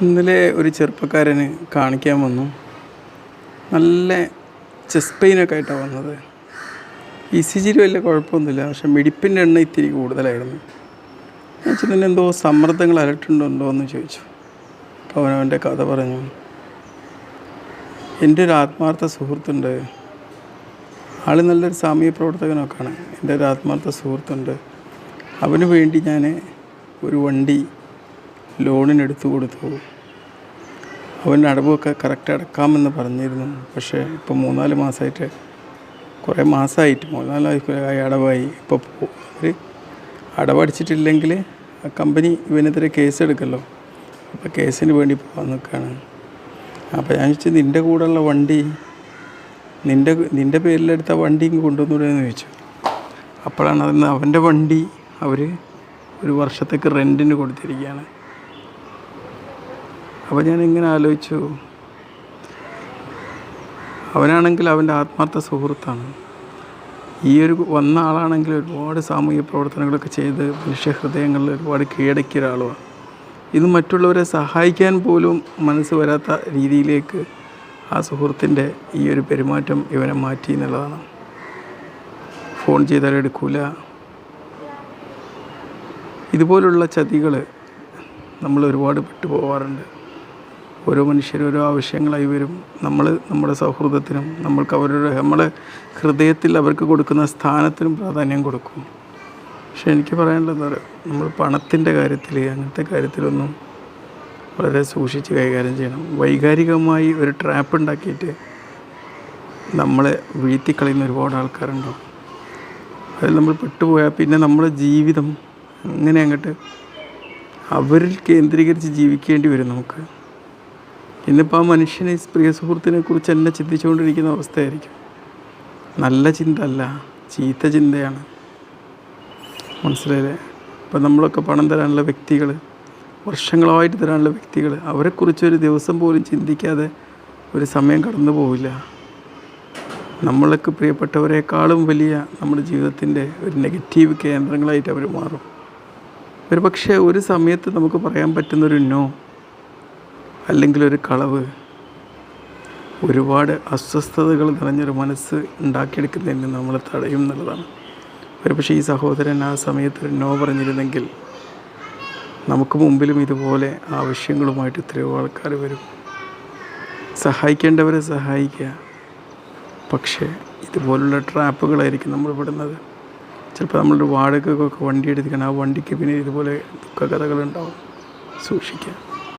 ഇന്നലെ ഒരു ചെറുപ്പക്കാരന് കാണിക്കാൻ വന്നു. നല്ല ചെസ്റ്റ് പെയിനൊക്കെ ആയിട്ടാണ് വന്നത്. ECG വലിയ കുഴപ്പമൊന്നുമില്ല, പക്ഷെ മിടിപ്പിൻ്റെ എണ്ണം ഇത്തിരി കൂടുതലായിരുന്നു. ഞാൻ വെച്ചാൽ എന്തോ സമ്മർദ്ദങ്ങൾ അലട്ടുന്നുണ്ടോ എന്ന് ചോദിച്ചു. അപ്പോൾ അവനവൻ്റെ കഥ പറഞ്ഞു. എൻ്റെ ഒരു ആത്മാർത്ഥ സുഹൃത്തുണ്ട്, ആൾ നല്ലൊരു സാമൂഹ്യ പ്രവർത്തകനൊക്കെയാണ്. എൻ്റെ ഒരു ആത്മാർത്ഥ സുഹൃത്തുണ്ട്, അവന് വേണ്ടി ഞാൻ ഒരു വണ്ടി ലോണിനെടുത്തു കൊടുത്തു. അവൻ്റെ അടവൊക്കെ കറക്റ്റ് അടക്കാമെന്ന് പറഞ്ഞിരുന്നു. പക്ഷേ ഇപ്പോൾ 3-4 മാസമായിട്ട്, കുറേ മാസമായിട്ട് 3-4 അടവായി. ഇപ്പോൾ അവർ അടവടച്ചിട്ടില്ലെങ്കിൽ ആ കമ്പനി ഇവനെതിരെ കേസെടുക്കല്ലോ. അപ്പോൾ കേസിന് വേണ്ടി പോകാൻ നിൽക്കുകയാണ്. അപ്പോൾ ഞാൻ ചോദിച്ചു, നിൻ്റെ കൂടെയുള്ള വണ്ടി നിൻ്റെ പേരിലെടുത്ത വണ്ടി കൊണ്ടുവന്നൂടെയെന്ന് ചോദിച്ചു. അപ്പോഴാണ് അതിന് അവൻ്റെ വണ്ടി അവർ 1 വർഷത്തേക്ക് റെൻറ്റിന് കൊടുത്തിരിക്കുകയാണ്. അപ്പോൾ ഞാനിങ്ങനെ ആലോചിച്ചു, അവനാണെങ്കിൽ അവൻ്റെ ആത്മാർത്ഥ സുഹൃത്താണ്. ഈ ഒരു വന്ന ആളാണെങ്കിൽ ഒരുപാട് സാമൂഹിക പ്രവർത്തനങ്ങളൊക്കെ ചെയ്ത് മനുഷ്യഹൃദയങ്ങളിൽ ഒരുപാട് കീഴടക്കിയ ഒരാളുമാണ്. ഇത് മറ്റുള്ളവരെ സഹായിക്കാൻ പോലും മനസ്സ് വരാത്ത രീതിയിലേക്ക് ആ സുഹൃത്തിൻ്റെ ഈ ഒരു പെരുമാറ്റം ഇവനെ മാറ്റി എന്നുള്ളതാണ്. ഫോൺ ചെയ്താൽ എടുക്കൂല. ഇതുപോലുള്ള ചതികൾ നമ്മൾ ഒരുപാട് പെട്ടുപോകാറുണ്ട്. ഓരോ മനുഷ്യരും ഓരോ ആവശ്യങ്ങളായി വരും. നമ്മൾ നമ്മുടെ സൗഹൃദത്തിനും നമ്മുടെ ഹൃദയത്തിൽ അവർക്ക് കൊടുക്കുന്ന സ്ഥാനത്തിനും പ്രാധാന്യം കൊടുക്കും. പക്ഷെ എനിക്ക് പറയാനുള്ളത് എന്താ പറയുക, നമ്മൾ പണത്തിൻ്റെ കാര്യത്തിൽ അങ്ങനത്തെ കാര്യത്തിലൊന്നും വളരെ സൂക്ഷിച്ച് കൈകാര്യം ചെയ്യണം. വൈകാരികമായി ഒരു ട്രാപ്പ് ഉണ്ടാക്കിയിട്ട് നമ്മളെ വീഴ്ത്തിക്കളയുന്ന ഒരുപാട് ആൾക്കാരുണ്ടാവും. അതിൽ നമ്മൾ പെട്ടുപോയാൽ പിന്നെ നമ്മുടെ ജീവിതം അങ്ങനെ അങ്ങോട്ട് അവരിൽ കേന്ദ്രീകരിച്ച് ജീവിക്കേണ്ടി വരും നമുക്ക്. ഇന്നിപ്പോൾ ആ മനുഷ്യനെ പ്രിയ സുഹൃത്തിനെ കുറിച്ച് എന്നെ ചിന്തിച്ചുകൊണ്ടിരിക്കുന്ന അവസ്ഥയായിരിക്കും. നല്ല ചിന്ത അല്ല, ചീത്ത ചിന്തയാണ്. മനസ്സിലായില്ലേ? ഇപ്പം നമ്മളൊക്കെ പണം തരാനുള്ള വ്യക്തികൾ, വർഷങ്ങളായിട്ട് തരാനുള്ള വ്യക്തികൾ, അവരെക്കുറിച്ചൊരു ദിവസം പോലും ചിന്തിക്കാതെ ഒരു സമയം കടന്നു പോവില്ല. നമ്മൾക്ക് പ്രിയപ്പെട്ടവരെക്കാളും വലിയ നമ്മുടെ ജീവിതത്തിൻ്റെ ഒരു നെഗറ്റീവ് കേന്ദ്രങ്ങളായിട്ട് അവർ മാറും. ഒരു പക്ഷേ ഒരു സമയത്ത് നമുക്ക് പറയാൻ പറ്റുന്നൊരു നോ അല്ലെങ്കിൽ ഒരു കളവ് ഒരുപാട് അസ്വസ്ഥതകൾ നിറഞ്ഞൊരു മനസ്സ് ഉണ്ടാക്കിയെടുക്കുന്നതിന് നമ്മൾ തടയും എന്നുള്ളതാണ്. ഒരു പക്ഷേ ഈ സഹോദരൻ ആ സമയത്ത് നോ പറഞ്ഞിരുന്നെങ്കിൽ നമുക്ക് മുമ്പിലും ഇതുപോലെ ആവശ്യങ്ങളുമായിട്ട് എത്രയോ ആൾക്കാർ വരും. സഹായിക്കേണ്ടവരെ സഹായിക്കുക, പക്ഷേ ഇതുപോലുള്ള ട്രാപ്പുകളായിരിക്കും നമ്മൾ പെടുന്നത്. ചിലപ്പോൾ നമ്മളൊരു വാടകയ്ക്കൊക്കെ വണ്ടി എടുത്തിരിക്കണം, ആ വണ്ടിക്ക് പിന്നെ ഇതുപോലെ ദുഃഖകഥകളുണ്ടാവും. സൂക്ഷിക്കുക.